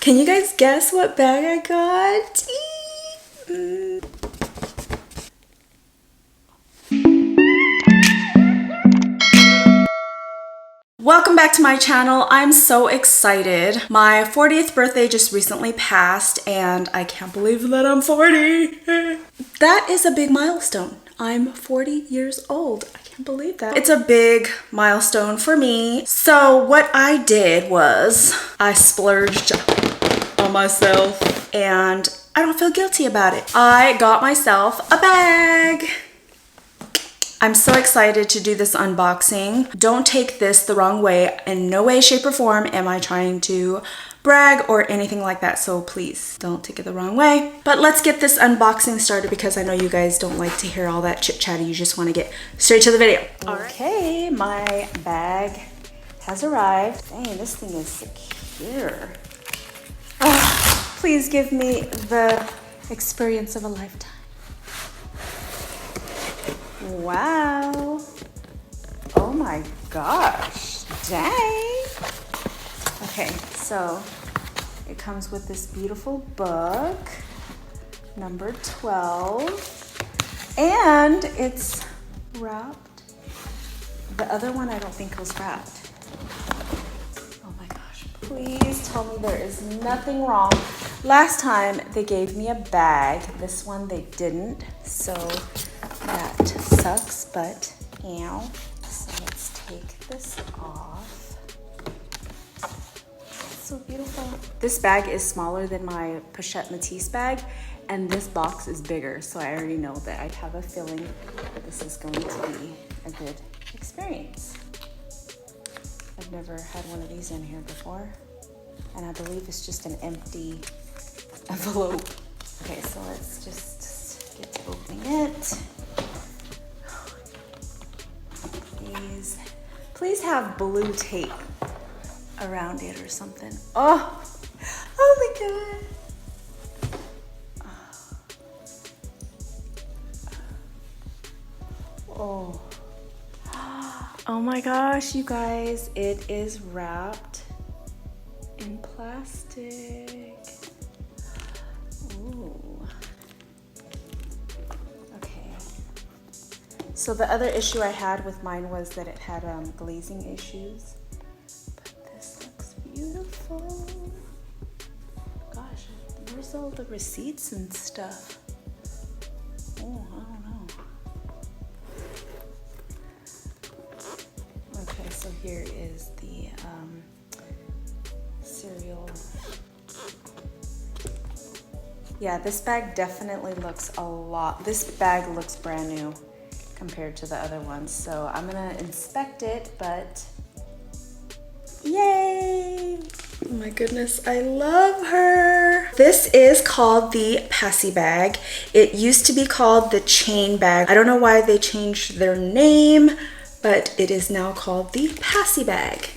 Can you guys guess what bag I got? Welcome back to my channel. I'm so excited. My 40th birthday just recently passed and I can't believe that I'm 40. That is a big milestone. I'm 40 years old. I can't believe that. It's a big milestone for me. So what I did was I splurged on myself and I don't feel guilty about it. I got myself a bag. I'm so excited to do this unboxing. Don't take this the wrong way. In no way, shape, or form am I trying to brag or anything like that, so please don't take it the wrong way. But let's get this unboxing started because I know you guys don't like to hear all that chit-chatty. You just want to get straight to the video. Okay, my bag has arrived. Dang, this thing is secure. Oh, please give me the experience of a lifetime. Wow. Oh my gosh. Dang. Okay, so it comes with this beautiful book, number 12, and it's wrapped. The other one I don't think was wrapped. Oh my gosh, please tell me there is nothing wrong. Last time they gave me a bag. This one they didn't, so that sucks, but ow. So let's take this off. It's so beautiful. This bag is smaller than my Pochette Matisse bag, and this box is bigger, so I already know that I have a feeling that this is going to be a good experience. I've never had one of these in here before, and I believe it's just an empty envelope. Okay, so let's just get to opening it. Please have blue tape around it or something. Oh my God. Oh. Oh my gosh, you guys, it is wrapped in plastic. Ooh. Okay. So the other issue I had with mine was that it had glazing issues. But this looks beautiful. Gosh, where's all the receipts and stuff? Oh, I don't know. Okay, so here is the cereal. Yeah, this bag definitely looks a lot. This bag looks brand new compared to the other ones. So I'm gonna inspect it, but yay! Oh my goodness, I love her. This is called the Passy bag. It used to be called the chain bag. I don't know why they changed their name, but it is now called the Passy bag.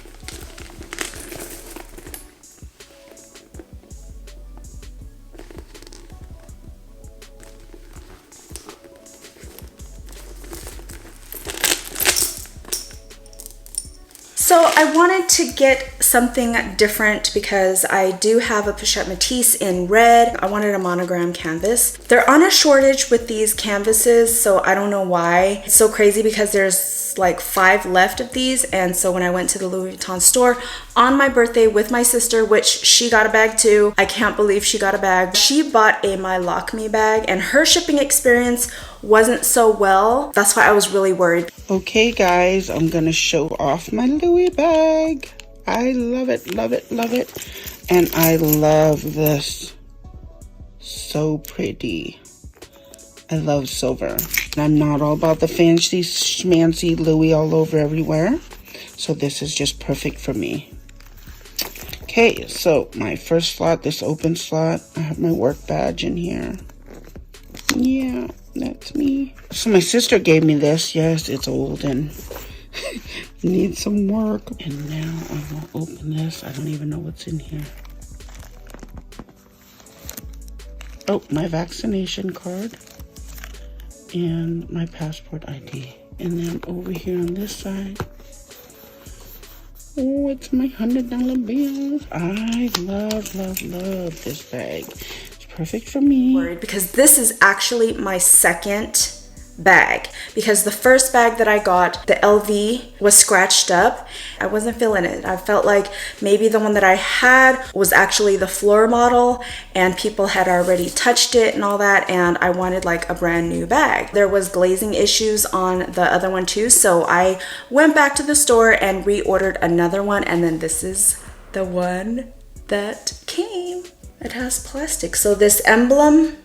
So I wanted to get something different because I do have a Pochette Matisse in red. I wanted a monogram canvas. They're on a shortage with these canvases, so I don't know why. It's so crazy because there's like 5 left of these, and so when I went to the Louis Vuitton store on my birthday with my sister, which she got a bag too. I can't believe she got a bag. She bought a My Lock Me bag and her shipping experience wasn't so well. That's why I was really worried. Okay guys, I'm gonna show off my Louis bag. I love it, love it, love it. And I love this. So pretty. I love silver. I'm not all about the fancy schmancy Louis all over everywhere. So this is just perfect for me. Okay, so my first slot, this open slot, I have my work badge in here. Yeah, that's me. So my sister gave me this. Yes, it's old and needs some work. And now I will open this. I don't even know what's in here. Oh, my vaccination card and my passport ID. And then over here on this side, Oh, it's my $100 bills. I love this bag. It's perfect for me. Worried because this is actually my second bag, because the first bag that I got, the LV, was scratched up. I wasn't feeling it. I felt like maybe the one that I had was actually the floor model and people had already touched it and all that, and I wanted like a brand new bag. There was glazing issues on the other one too, so I went back to the store and reordered another one, and then this is the one that came. It has plastic. So this emblem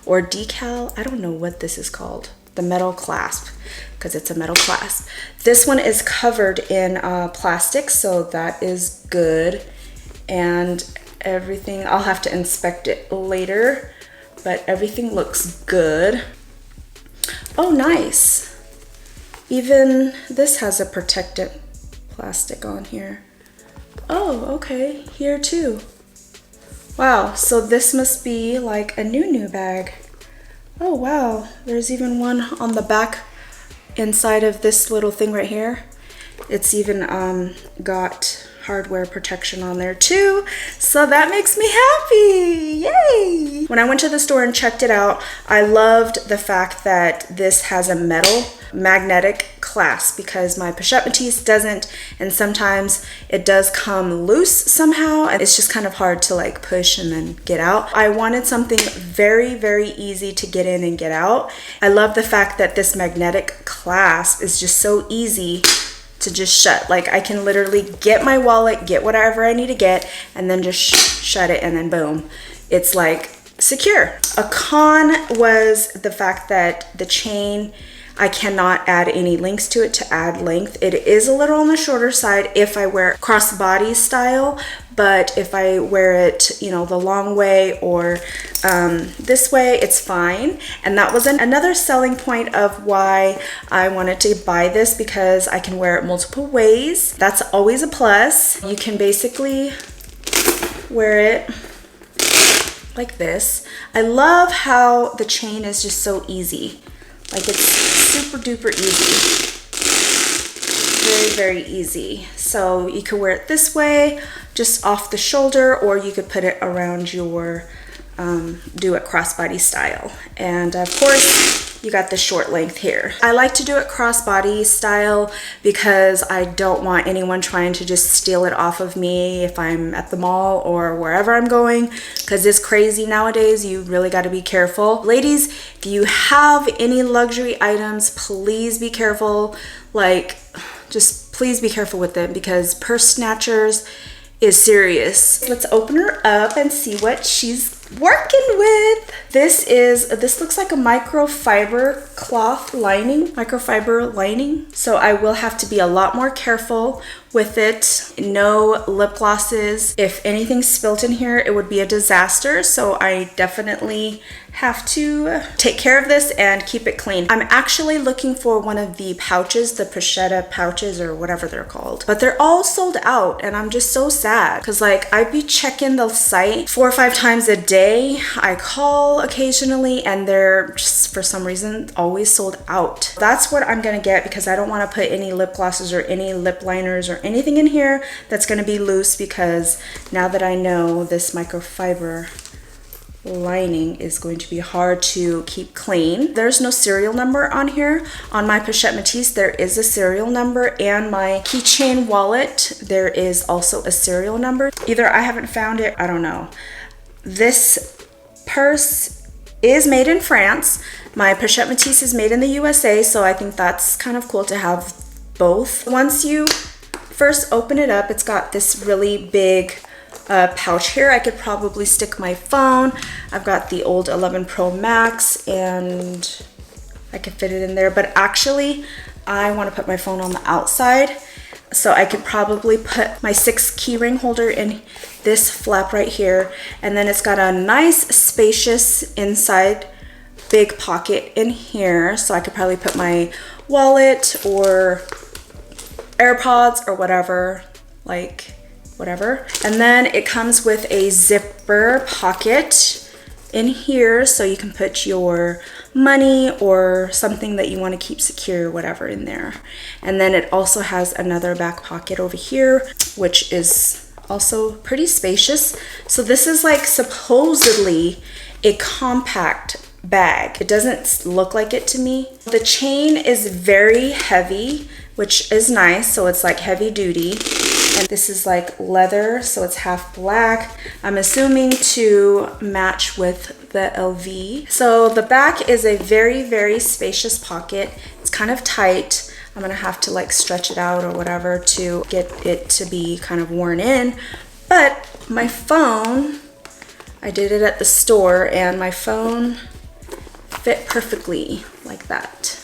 or decal, I don't know what this is called. The metal clasp, because it's a metal clasp. This one is covered in plastic, so that is good. And everything, I'll have to inspect it later, but everything looks good. Oh, nice. Even this has a protectant plastic on here. Oh, okay, here too. Wow, so this must be like a new bag. Oh wow, there's even one on the back inside of this little thing right here. It's even got hardware protection on there too, so that makes me happy. Yay! When I went to the store and checked it out, I loved the fact that this has a metal magnetic clasp, because my pochette métis doesn't, and sometimes it does come loose somehow and it's just kind of hard to like push and then get out. I wanted something very easy to get in and get out. I love the fact that this magnetic clasp is just so easy to just shut. Like I can literally get my wallet, get whatever I need to get, and then just shut it, and then boom, it's like secure. A con was the fact that the chain, I cannot add any links to it to add length. It is a little on the shorter side if I wear it crossbody style, but if I wear it, you know, the long way or this way, it's fine. And that was another selling point of why I wanted to buy this, because I can wear it multiple ways. That's always a plus. You can basically wear it like this. I love how the chain is just so easy. Like it's super duper easy. Very easy. So you could wear it this way, just off the shoulder, or you could put it around your, do it crossbody style. And of course, you got the short length here. I like to do it crossbody style because I don't want anyone trying to just steal it off of me if I'm at the mall or wherever I'm going, because it's crazy nowadays. You really got to be careful. Ladies, if you have any luxury items, please be careful. Like, just please be careful with them, because purse snatchers is serious. Let's open her up and see what she's working with. This looks like a microfiber cloth lining, microfiber lining. So I will have to be a lot more careful with it. No lip glosses. If anything spilt in here, it would be a disaster. So I definitely have to take care of this and keep it clean. I'm actually looking for one of the pouches, the pochette pouches or whatever they're called, but they're all sold out, and I'm just so sad because like I'd be checking the site 4 or 5 times a day. I call occasionally and they're just for some reason always sold out. That's what I'm gonna get, because I don't want to put any lip glosses or any lip liners or anything in here that's gonna be loose, because now that I know this microfiber lining is going to be hard to keep clean. There's no serial number on here. On my pochette métis there is a serial number, and my keychain wallet there is also a serial number. Either I haven't found it, I don't know. This purse is made in France. My pochette métis is made in the USA, so I think that's kind of cool to have both. Once you first open it up, it's got this really big pouch here. I could probably stick my phone. I've got the old 11 Pro Max and I could fit it in there, but actually I want to put my phone on the outside, so I could probably put my 6 key ring holder in this flap right here, and then it's got a nice spacious inside big pocket in here, so I could probably put my wallet or AirPods or whatever, like whatever. And then it comes with a zipper pocket in here so you can put your money or something that you want to keep secure or whatever in there. And then it also has another back pocket over here, which is also pretty spacious. So this is like supposedly a compact bag. It doesn't look like it to me. The chain is very heavy, which is nice. So it's like heavy duty. And this is like leather, so it's half black. I'm assuming to match with the LV. So the back is a very, very spacious pocket. It's kind of tight. I'm gonna have to like stretch it out or whatever to get it to be kind of worn in. But my phone, I did it at the store and my phone fit perfectly like that.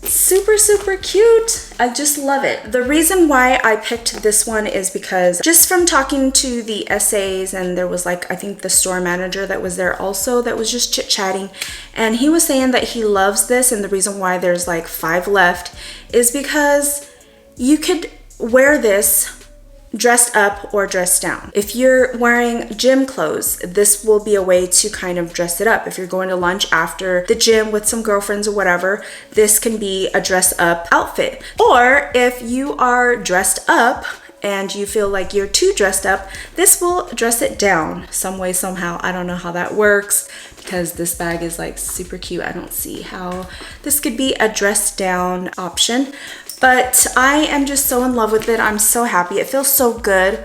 Super, super cute. I just love it. The reason why I picked this one is because just from talking to the SAs, and there was like, I think the store manager that was there also that was just chit-chatting, and he was saying that he loves this, and the reason why there's like 5 left is because you could wear this dressed up or dressed down. If you're wearing gym clothes, this will be a way to kind of dress it up. If you're going to lunch after the gym with some girlfriends or whatever, this can be a dress up outfit. Or if you are dressed up and you feel like you're too dressed up, this will dress it down some way, somehow. I don't know how that works because this bag is like super cute. I don't see how this could be a dress down option. But I am just so in love with it. I'm so happy. It feels so good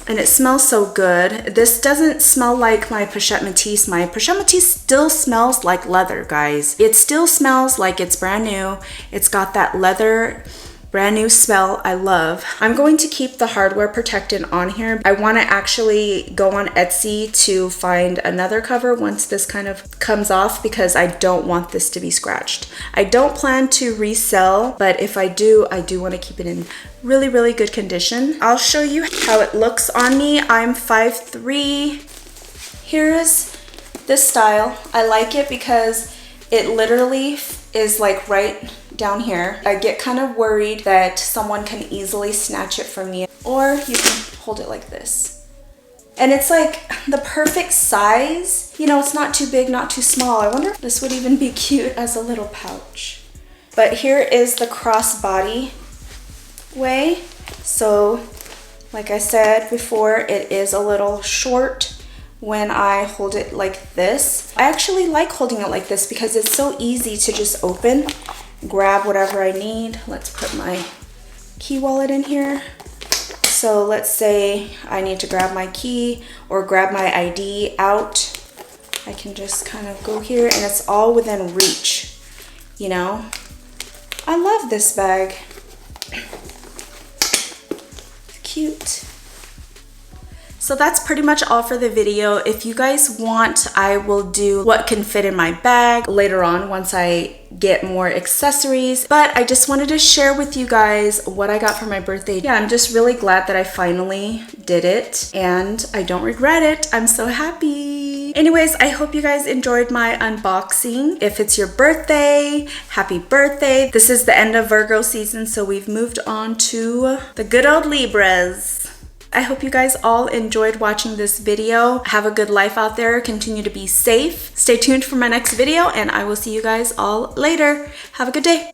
and it smells so good. This doesn't smell like my Pochette Métis. My Pochette Métis still smells like leather, guys. It still smells like it's brand new. It's got that leather brand new smell I love. I'm going to keep the hardware protectant on here. I want to actually go on Etsy to find another cover once this kind of comes off because I don't want this to be scratched. I don't plan to resell, but if I do want to keep it in really, really good condition. I'll show you how it looks on me. I'm 5'3". Here's this style. I like it because it literally is like right down here. I get kind of worried that someone can easily snatch it from me, or you can hold it like this. And it's like the perfect size. You know, it's not too big, not too small. I wonder if this would even be cute as a little pouch. But here is the crossbody way. So like I said before, it is a little short when I hold it like this. I actually like holding it like this because it's so easy to just open, grab whatever I need. Let's put my key wallet in here. So let's say I need to grab my key or grab my ID out. I can just kind of go here and it's all within reach, you know? I love this bag. It's cute. So that's pretty much all for the video. If you guys want, I will do what can fit in my bag later on once I get more accessories. But I just wanted to share with you guys what I got for my birthday. Yeah, I'm just really glad that I finally did it and I don't regret it. I'm so happy. Anyways, I hope you guys enjoyed my unboxing. If it's your birthday, happy birthday. This is the end of Virgo season, so we've moved on to the good old Libras. I hope you guys all enjoyed watching this video. Have a good life out there. Continue to be safe. Stay tuned for my next video and I will see you guys all later. Have a good day.